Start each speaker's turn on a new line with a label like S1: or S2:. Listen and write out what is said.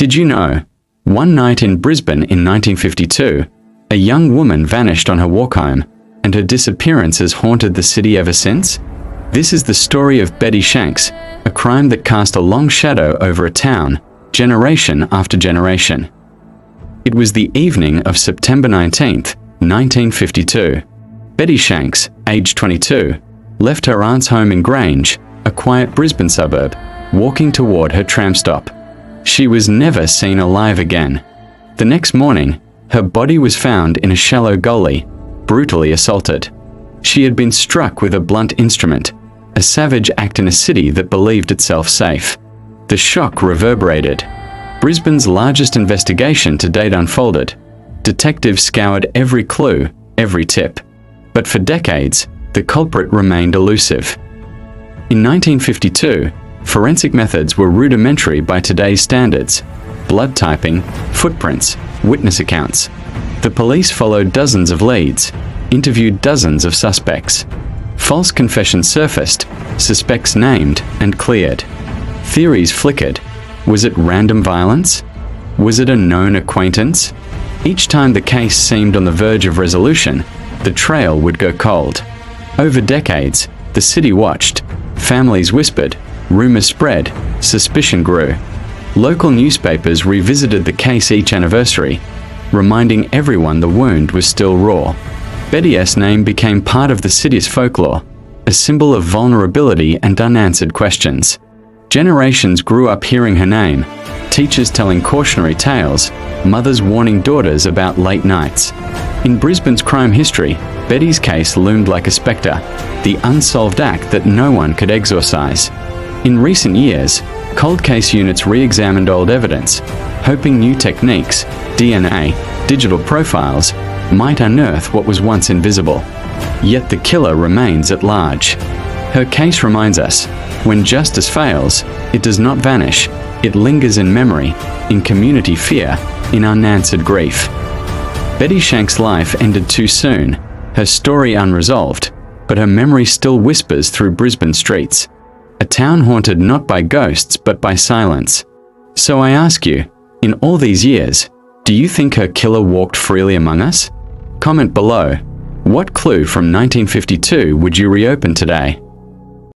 S1: Did you know? One night in Brisbane in 1952, a young woman vanished on her walk home, and her disappearance has haunted the city ever since. This is the story of Betty Shanks, a crime that cast a long shadow over a town, generation after generation. It was the evening of September 19th, 1952. Betty Shanks, aged 22, left her aunt's home in Grange, a quiet Brisbane suburb, walking toward her tram stop. She was never seen alive again. The next morning, her body was found in a shallow gully, brutally assaulted. She had been struck with a blunt instrument, a savage act in a city that believed itself safe. The shock reverberated. Brisbane's largest investigation to date unfolded. Detectives scoured every clue, every tip. But for decades, the culprit remained elusive. In 1952, forensic methods were rudimentary by today's standards. Blood typing, footprints, witness accounts. The police followed dozens of leads, interviewed dozens of suspects. False confessions surfaced, suspects named and cleared. Theories flickered. Was it random violence? Was it a known acquaintance? Each time the case seemed on the verge of resolution, the trail would go cold. Over decades, the city watched. Families whispered, rumors spread, suspicion grew. Local newspapers revisited the case each anniversary, reminding everyone the wound was still raw. Betty's name became part of the city's folklore, a symbol of vulnerability and unanswered questions. Generations grew up hearing her name, teachers telling cautionary tales, mothers warning daughters about late nights. In Brisbane's crime history, Betty's case loomed like a spectre, the unsolved act that no one could exorcise. In recent years, cold case units re-examined old evidence, hoping new techniques, DNA, digital profiles, might unearth what was once invisible. Yet the killer remains at large. Her case reminds us, when justice fails, it does not vanish, it lingers in memory, in community fear, in unanswered grief. Betty Shanks' life ended too soon, her story unresolved, but her memory still whispers through Brisbane streets. A town haunted not by ghosts but by silence. So I ask you, in all these years, do you think her killer walked freely among us? Comment below. What clue from 1952 would you reopen today?